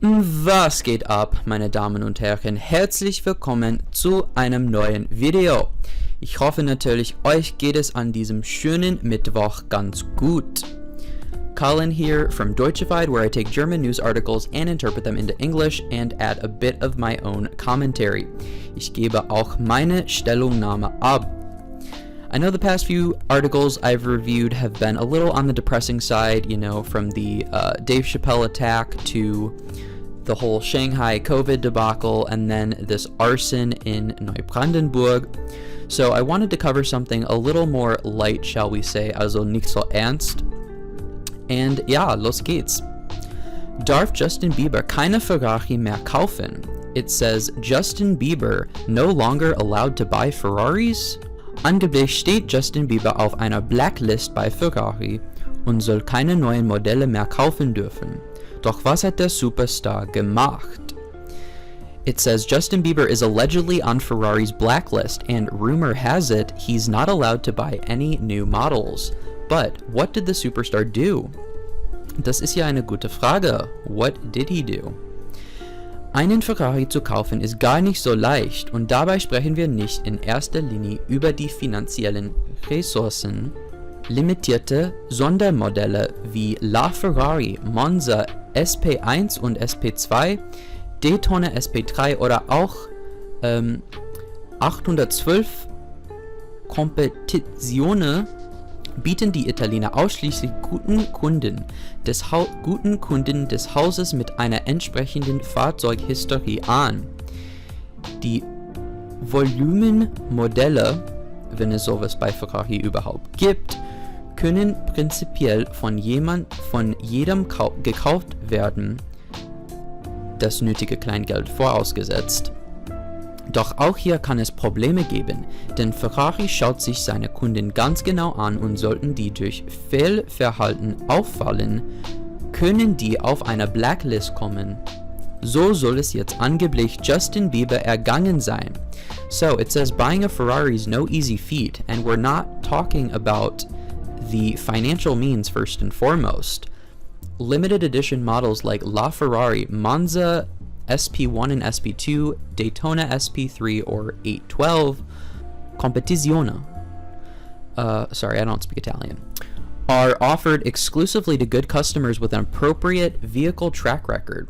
Was geht ab, meine Damen und Herren? Herzlich willkommen zu einem neuen Video. Ich hoffe natürlich, euch geht es an diesem schönen Mittwoch ganz gut. Colin here from Deutschified, where I take German news articles and interpret them into English and add a bit of my own commentary. Ich gebe auch meine Stellungnahme ab. I know the past few articles I've reviewed have been a little on the depressing side, you know, from the Dave Chappelle attack to the whole Shanghai COVID debacle and then this arson in Neubrandenburg. So I wanted to cover something a little more light, shall we say, also nicht so ernst. And ja, los geht's. Darf Justin Bieber keine Ferrari mehr kaufen? It says Justin Bieber no longer allowed to buy Ferraris? Angeblich steht Justin Bieber auf einer Blacklist bei Ferrari und soll keine neuen Modelle mehr kaufen dürfen. Doch was hat der Superstar gemacht? It says Justin Bieber is allegedly on Ferrari's blacklist and rumor has it he's not allowed to buy any new models. But what did the superstar do? Das ist ja eine gute Frage. What did he do? Einen Ferrari zu kaufen ist gar nicht so leicht und dabei sprechen wir nicht in erster Linie über die finanziellen Ressourcen. Limitierte Sondermodelle wie LaFerrari, Monza SP1 und SP2, Daytona SP3 oder auch 812 Competizione bieten die Italiener ausschließlich guten Kunden des Hauses mit einer entsprechenden Fahrzeughistorie an. Die Volumenmodelle, wenn es sowas bei Ferrari überhaupt gibt, können prinzipiell von jedem gekauft werden, das nötige Kleingeld vorausgesetzt. Doch auch hier kann es Probleme geben, denn Ferrari schaut sich seine Kunden ganz genau an und sollten die durch Fehlverhalten auffallen, können die auf einer Blacklist kommen. So soll es jetzt angeblich Justin Bieber ergangen sein. So it says buying a Ferrari is no easy feat, and we're not talking about the financial means first and foremost. Limited edition models like LaFerrari, Monza SP1 and SP2, Daytona SP3 or 812, Competizione, sorry, I don't speak Italian, are offered exclusively to good customers with an appropriate vehicle track record.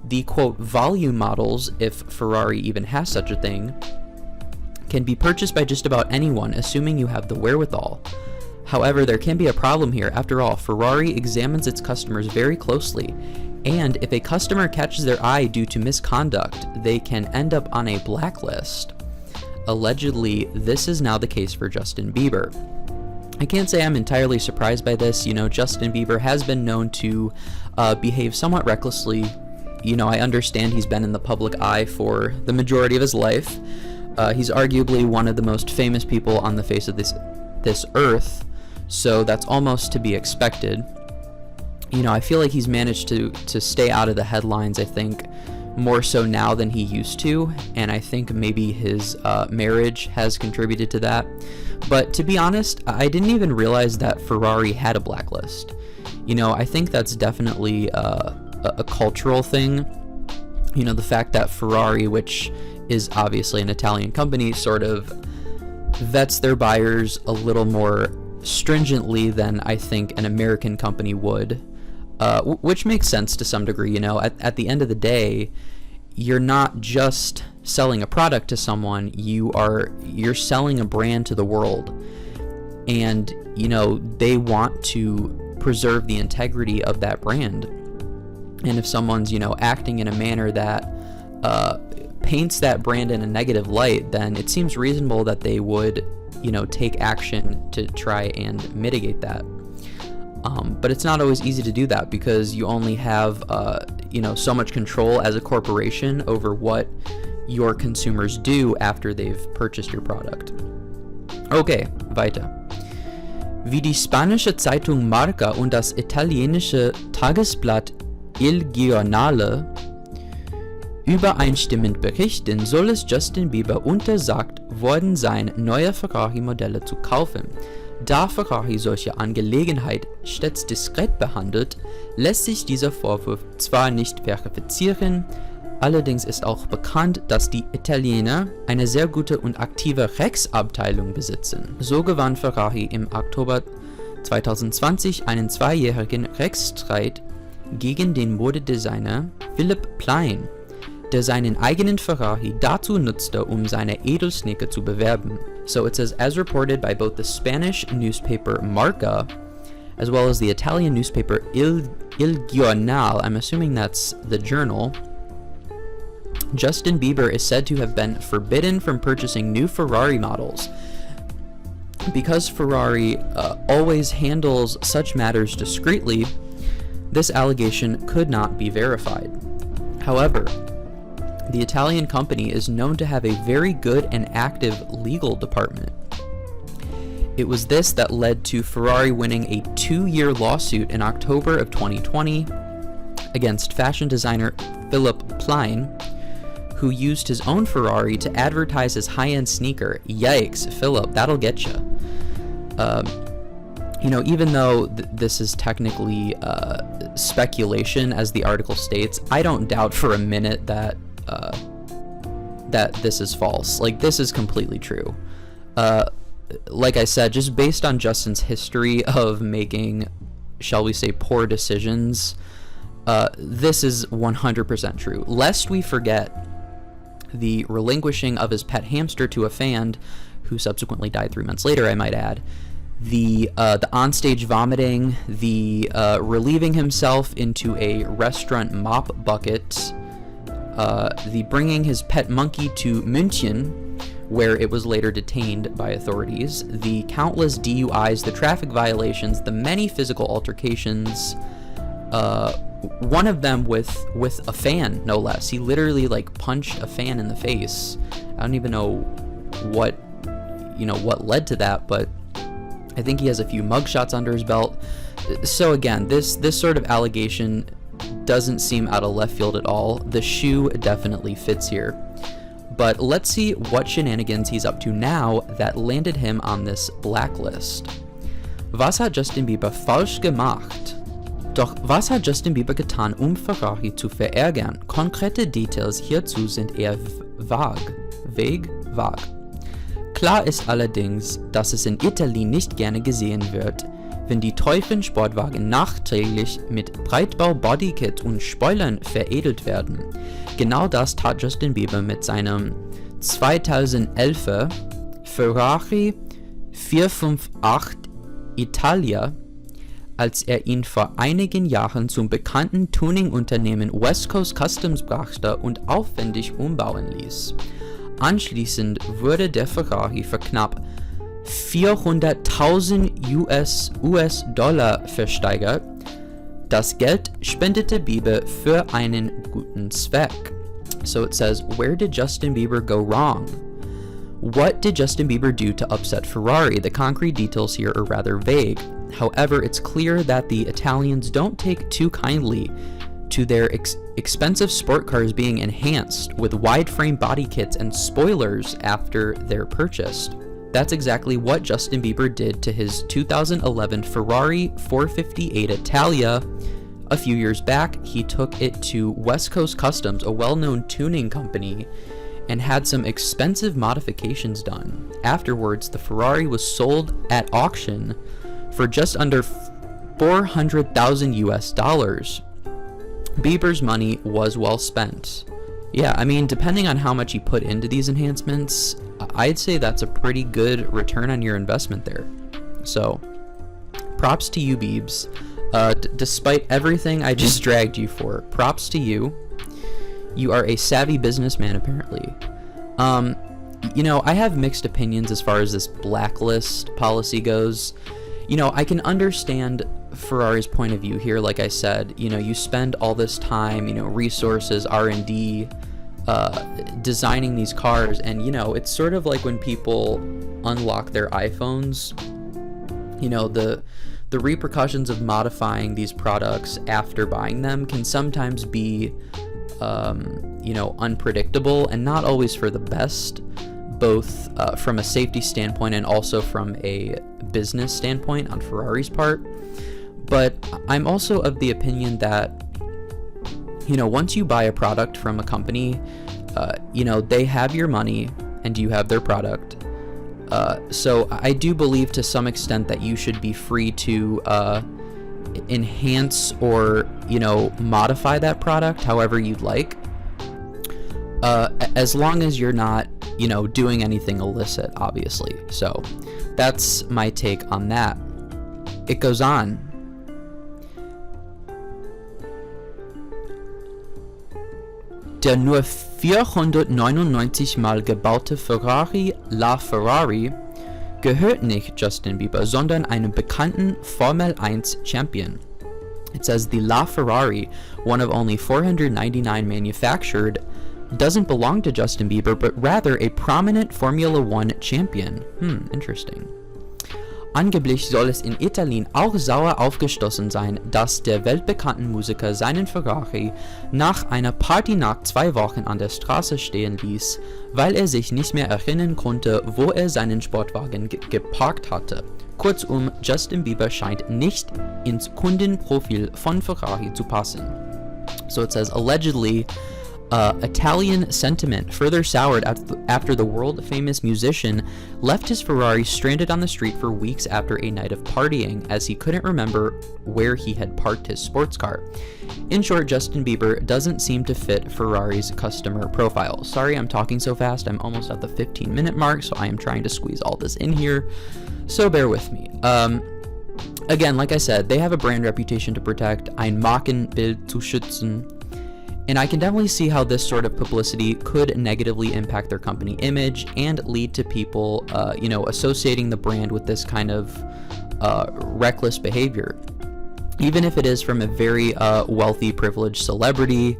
The quote volume models, if Ferrari even has such a thing, can be purchased by just about anyone, assuming you have the wherewithal. However, there can be a problem here. After all, Ferrari examines its customers very closely, and if a customer catches their eye due to misconduct, they can end up on a blacklist. Allegedly, this is now the case for Justin Bieber. I can't say I'm entirely surprised by this. You know, Justin Bieber has been known to behave somewhat recklessly. You know, I understand he's been in the public eye for the majority of his life. He's arguably one of the most famous people on the face of this earth, so that's almost to be expected. You know, I feel like he's managed to stay out of the headlines, I think, more so now than he used to, and I think maybe his marriage has contributed to that. But to be honest, I didn't even realize that Ferrari had a blacklist. You know, I think that's definitely a cultural thing. You know, the fact that Ferrari, which is obviously an Italian company, sort of vets their buyers a little more stringently than I think an American company would, which makes sense to some degree. You know, at the end of the day, you're not just selling a product to someone, you're selling a brand to the world, and you know, they want to preserve the integrity of that brand. And if someone's, you know, acting in a manner that paints that brand in a negative light, then it seems reasonable that they would, you know, take action to try and mitigate that. But it's not always easy to do that because you only have, you know, so much control as a corporation over what your consumers do after they've purchased your product. Okay, weiter. Wie die spanische Zeitung Marca und das italienische Tagesblatt Il Giornale übereinstimmend berichten, soll es Justin Bieber untersagt worden sein, neue Ferrari-Modelle zu kaufen. Da Ferrari solche Angelegenheit stets diskret behandelt, lässt sich dieser Vorwurf zwar nicht verifizieren, allerdings ist auch bekannt, dass die Italiener eine sehr gute und aktive Rechtsabteilung besitzen. So gewann Ferrari im Oktober 2020 einen 2-jährigen Rechtsstreit gegen den Modedesigner Philipp Plein, der seinen eigenen Ferrari dazu nutzte, seine Edelsneaker zu bewerben. So it says, as reported by both the Spanish newspaper Marca, as well as the Italian newspaper Il Giornale, I'm assuming that's the journal, Justin Bieber is said to have been forbidden from purchasing new Ferrari models. Because Ferrari always handles such matters discreetly, this allegation could not be verified. However, the Italian company is known to have a very good and active legal department. It was this that led to Ferrari winning a 2-year lawsuit in October of 2020 against fashion designer Philipp Plein, who used his own Ferrari to advertise his high-end sneaker. Yikes, Philip, that'll get you. Even though this is technically speculation, as the article states, I don't doubt for a minute that this is false. Like, this is completely true. Like I said, just based on Justin's history of making, shall we say, poor decisions, this is 100% true. Lest we forget the relinquishing of his pet hamster to a fan, who subsequently died 3 months later, I might add, the onstage vomiting, the relieving himself into a restaurant mop bucket, the bringing his pet monkey to München, where it was later detained by authorities, the countless DUIs, the traffic violations, the many physical altercations, one of them with a fan, no less. He literally punched a fan in the face. I don't even know what led to that, but I think he has a few mugshots under his belt. So again, this sort of allegation doesn't seem out of left field at all. The shoe definitely fits here. But let's see what shenanigans he's up to now that landed him on this blacklist. Was hat Justin Bieber falsch gemacht? Doch was hat Justin Bieber getan, Ferrari zu verärgern? Konkrete Details hierzu sind eher vage. Klar ist allerdings, dass es in Italien nicht gerne gesehen wird, wenn die teuren Sportwagen nachträglich mit Breitbau-Bodykit und Spoilern veredelt werden. Genau das tat Justin Bieber mit seinem 2011er Ferrari 458 Italia, als er ihn vor einigen Jahren zum bekannten Tuning-Unternehmen West Coast Customs brachte und aufwendig umbauen ließ. Anschließend wurde der Ferrari für knapp 400.000 US-Dollar versteigert. Das Geld spendete Bieber für einen guten Zweck. So it says, where did Justin Bieber go wrong? What did Justin Bieber do to upset Ferrari? The concrete details here are rather vague. However, it's clear that the Italians don't take too kindly to their expensive sport cars being enhanced with wide-frame body kits and spoilers after they're purchased. That's exactly what Justin Bieber did to his 2011 Ferrari 458 Italia. A few years back, he took it to West Coast Customs, a well-known tuning company, and had some expensive modifications done. Afterwards, the Ferrari was sold at auction for just under 400,000 US dollars. Bieber's money was well spent. Yeah, I mean, depending on how much he put into these enhancements, I'd say that's a pretty good return on your investment there. So, props to you, Biebs. Despite everything I just dragged you for, props to you. You are a savvy businessman, apparently. I have mixed opinions as far as this blacklist policy goes. I can understand Ferrari's point of view here. Like I said, you spend all this time, resources, R&D, designing these cars, and it's sort of like when people unlock their iPhones. The repercussions of modifying these products after buying them can sometimes be unpredictable and not always for the best. both from a safety standpoint and also from a business standpoint on Ferrari's part. But I'm also of the opinion that, once you buy a product from a company, they have your money and you have their product. So I do believe to some extent that you should be free to enhance or, modify that product however you'd like. As long as you're not, doing anything illicit, obviously. So that's my take on that. It goes on. Der nur 499 Mal gebaute Ferrari LaFerrari gehört nicht Justin Bieber, sondern einem bekannten Formel 1 Champion. It says the LaFerrari, one of only 499 manufactured, doesn't belong to Justin Bieber, but rather a prominent Formula 1 champion. Interesting. Angeblich soll es in Italien auch sauer aufgestoßen sein, dass der weltbekannten Musiker seinen Ferrari nach einer Party nach 2 Wochen an der Straße stehen ließ, weil er sich nicht mehr erinnern konnte, wo er seinen Sportwagen geparkt hatte. Kurzum, Justin Bieber scheint nicht ins Kundenprofil von Ferrari zu passen. So it says, allegedly, Italian sentiment further soured after the world-famous musician left his Ferrari stranded on the street for weeks after a night of partying, as he couldn't remember where he had parked his sports car. In short, Justin Bieber doesn't seem to fit Ferrari's customer profile. Sorry I'm talking so fast, I'm almost at the 15-minute mark, so I am trying to squeeze all this in here, so bear with me. Again, like I said, they have a brand reputation to protect, ein Markenbild zu schützen. And I can definitely see how this sort of publicity could negatively impact their company image and lead to people, associating the brand with this kind of reckless behavior. Even if it is from a very wealthy, privileged celebrity,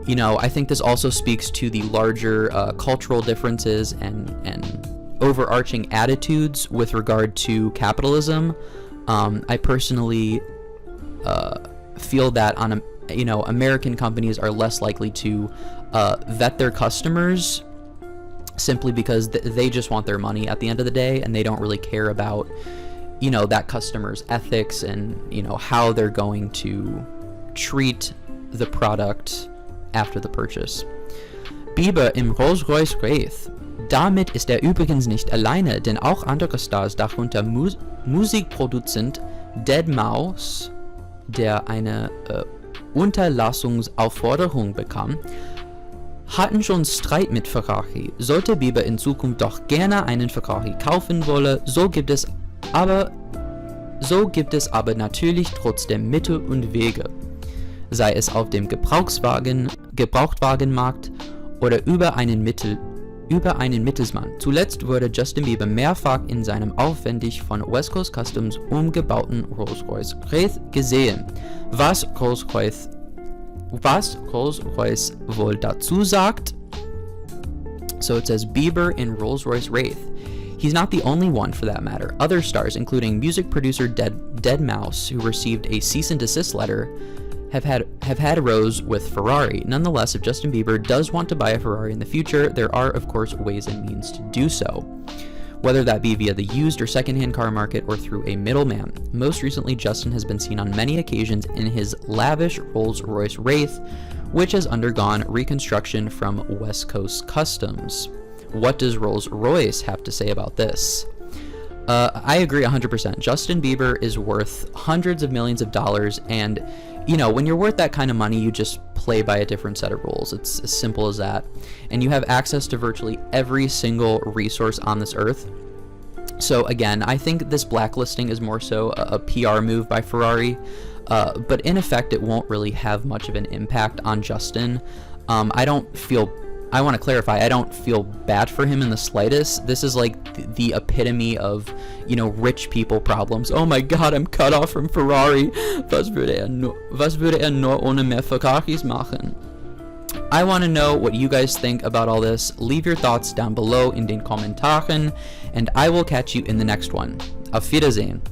I think this also speaks to the larger cultural differences and overarching attitudes with regard to capitalism. I personally feel that American companies are less likely to vet their customers simply because they just want their money at the end of the day, and they don't really care about, that customer's ethics and, how they're going to treat the product after the purchase. Bieber im Rolls-Royce Wraith. Damit ist er übrigens nicht alleine, denn auch andere Stars, darunter Musikproduzent Deadmau5, der eine Unterlassungsaufforderung bekam, hatten schon Streit mit Ferrari. Sollte Bieber in Zukunft doch gerne einen Ferrari kaufen wolle, so gibt es aber natürlich trotzdem Mittel und Wege. Sei es auf dem Gebrauchtwagenmarkt oder über einen Mittelsmann. Zuletzt wurde Justin Bieber mehrfach in seinem aufwendig von West Coast Customs umgebauten Rolls-Royce Wraith gesehen. Was Rolls-Royce wohl dazu sagt? So it says Bieber in Rolls-Royce Wraith. He's not the only one, for that matter. Other stars, including music producer Deadmau5, who received a cease and desist letter, have had rows with Ferrari. Nonetheless, if Justin Bieber does want to buy a Ferrari in the future, there are of course ways and means to do so, whether that be via the used or secondhand car market or through a middleman. Most recently, Justin has been seen on many occasions in his lavish Rolls-Royce Wraith, which has undergone reconstruction from West Coast Customs. What does Rolls-Royce have to say about this? I agree 100%. Justin Bieber is worth hundreds of millions of dollars, and when you're worth that kind of money, you just play by a different set of rules. It's as simple as that. And you have access to virtually every single resource on this earth. So again, I think this blacklisting is more so a PR move by Ferrari, but in effect, it won't really have much of an impact on Justin. I want to clarify, I don't feel bad for him in the slightest. This is like the epitome of, rich people problems. Oh my god, I'm cut off from Ferrari. Was würde er nur ohne mehr Ferraris machen? I want to know what you guys think about all this. Leave your thoughts down below in den Kommentaren, and I will catch you in the next one. Auf Wiedersehen.